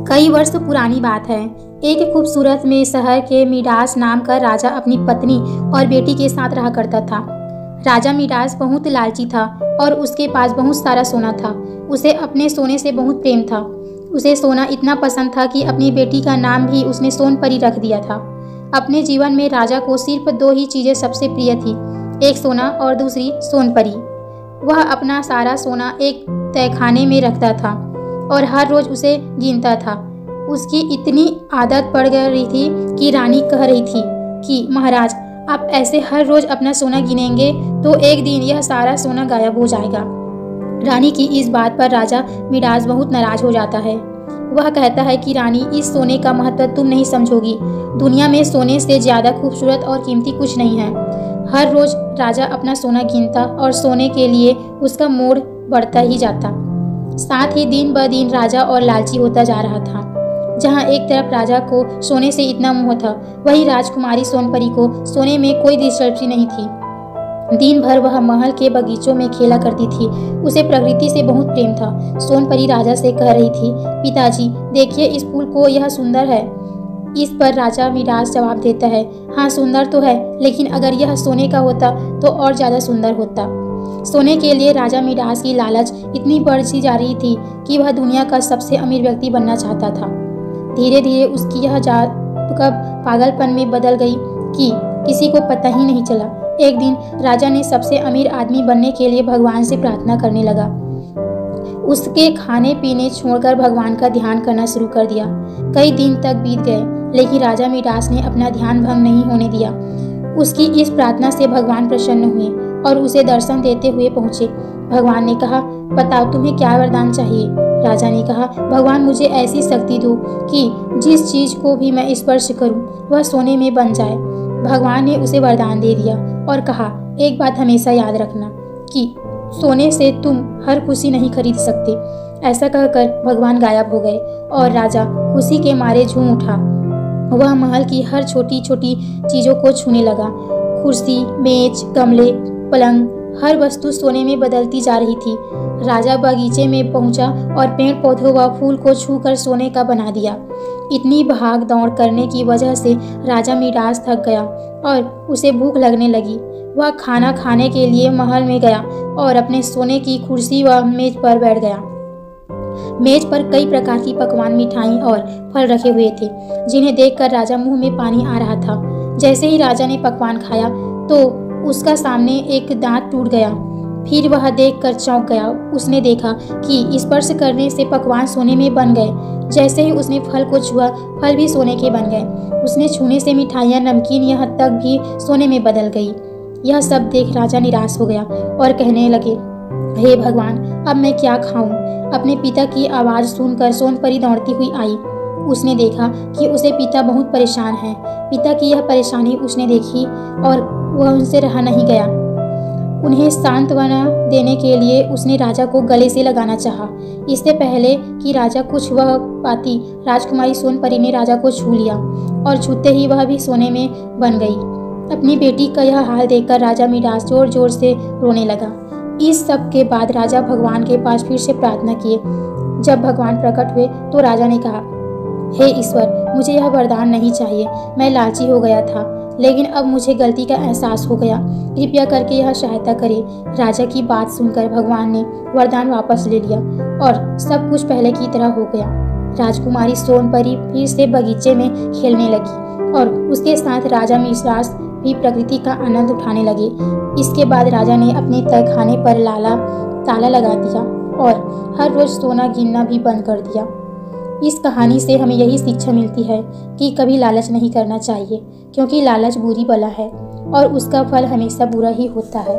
कई वर्ष पुरानी बात है। एक खूबसूरत में शहर के मिडास नाम का राजा अपनी पत्नी और बेटी के साथ रहा करता था। राजा मिडास बहुत लालची था और उसके पास बहुत सारा सोना था। उसे अपने सोने से बहुत प्रेम था। उसे सोना इतना पसंद था कि अपनी बेटी का नाम भी उसने सोनपरी रख दिया था। अपने जीवन में राजा को सिर्फ 2 ही चीज़ें सबसे प्रिय थी, एक सोना और दूसरी सोनपरी। वह अपना सारा सोना एक तहखाने में रखता था और हर रोज उसे गिनता था। उसकी इतनी आदत पड़ गई थी कि रानी कह रही थी कि महाराज, आप ऐसे हर रोज अपना सोना गिनेंगे तो एक दिन यह सारा सोना गायब हो जाएगा। रानी की इस बात पर राजा मिडास बहुत नाराज हो जाता है। वह कहता है कि रानी, इस सोने का महत्व तुम नहीं समझोगी। दुनिया में सोने से ज्यादा खूबसूरत और कीमती कुछ नहीं है। हर रोज राजा अपना सोना गिनता और सोने के लिए उसका मोल बढ़ता ही जाता। साथ ही दिन ब दिन राजा और लालची होता जा रहा था। जहाँ एक तरफ राजा को सोने से इतना मोह था, वहीं राजकुमारी सोनपरी को सोने में कोई दिलचस्पी नहीं थी। दिन भर वह महल के बगीचों में खेला करती थी। उसे प्रकृति से बहुत प्रेम था। सोनपरी राजा से कह रही थी, पिताजी देखिए, इस फूल को, यह सुंदर है। इस पर राजा मिडास जवाब देता है, हाँ सुंदर तो है, लेकिन अगर यह सोने का होता तो और ज्यादा सुंदर होता। सोने के लिए राजा मिडास की लालच इतनी बढ़ती जा रही थी कि वह दुनिया का सबसे अमीर व्यक्ति बनना चाहता था। धीरे धीरे उसकी यह जात कब पागलपन में बदल गई कि किसी को पता ही नहीं चला। एक दिन राजा ने सबसे अमीर आदमी बनने के लिए भगवान से प्रार्थना करने लगा। उसके खाने पीने छोड़कर भगवान का ध्यान करना शुरू कर दिया। कई दिन तक बीत गए, लेकिन राजा मिडास ने अपना ध्यान भंग नहीं होने दिया। उसकी इस प्रार्थना से भगवान प्रसन्न हुए और उसे दर्शन देते हुए पहुंचे। भगवान ने कहा, बताओ तुम्हें क्या वरदान चाहिए। राजा ने कहा, भगवान मुझे ऐसी शक्ति दो कि जिस चीज को भी मैं स्पर्श करूं वह सोने में बन जाए। भगवान ने उसे वरदान दे दिया और कहा, एक बात हमेशा याद रखना कि सोने से तुम हर खुशी नहीं खरीद सकते। ऐसा कहकर भगवान गायब हो गए और राजा खुशी के मारे झूम उठा। वह महल की हर छोटी छोटी चीजों को छूने लगा। कुर्सी, मेज, गमले, पलंग, हर वस्तु सोने में बदलती जा रही थी। राजा बगीचे में पहुंचा और पेड़ पौधों व फूल को छूकर सोने का बना दिया। इतनी भाग दौड़ करने की वजह से राजा मिडास थक गया और उसे भूख लगने लगी। वह खाना खाने के लिए महल में गया और अपने सोने की कुर्सी व मेज पर बैठ गया। मेज पर कई प्रकार की पकवान, मिठाई और फल रखे हुए थे, जिन्हें देखकर राजा मुंह में पानी आ रहा था। जैसे ही राजा ने पकवान खाया तो उसका सामने एक दांत टूट गया। फिर वह देखकर चौंक गया। उसने देखा कि स्पर्श करने से पकवान सोने में बन गए। जैसे ही उसने फल को छुआ, फल भी सोने के बन गए। उसने छूने से मिठाइयाँ, नमकीन, यहाँ तक भी सोने में बदल गई। यह सब देख राजा निराश हो गया और कहने लगे, हे भगवान, अब मैं क्या खाऊं। अपने पिता की आवाज़ सुनकर सोनपरी दौड़ती हुई आई। उसने देखा कि उसे पिता बहुत परेशान है। पिता की यह परेशानी उसने देखी और वह उनसे रहा नहीं गया। उन्हें सांत्वना देने के लिए उसने राजा को गले से लगाना चाहा। इससे पहले कि राजा कुछ वह पाती, राजकुमारी सोनपरी ने राजा को छू लिया और छूते ही वह भी सोने में बन गई। अपनी बेटी का यह हाल देखकर राजा मिडास जोर जोर से रोने लगा। इस सब के बाद राजा भगवान के पास फिर से प्रार्थना किए। जब भगवान प्रकट हुए तो राजा ने कहा, हे ईश्वर, मुझे यह वरदान नहीं चाहिए। मैं लालची हो गया था, लेकिन अब मुझे गलती का एहसास हो गया। कृपया करके यह सहायता करें। राजा की बात सुनकर भगवान ने वरदान वापस ले लिया और सब कुछ पहले की तरह हो गया। राजकुमारी सोनपरी फिर से बगीचे में खेलने लगी और उसके साथ राजा मिडास भी प्रकृति का आनंद उठाने लगे। इसके बाद राजा ने अपने तहखाने पर ताला लगा दिया और हर रोज सोना गिनना भी बंद कर दिया। इस कहानी से हमें यही शिक्षा मिलती है कि कभी लालच नहीं करना चाहिए, क्योंकि लालच बुरी बला है और उसका फल हमेशा बुरा ही होता है।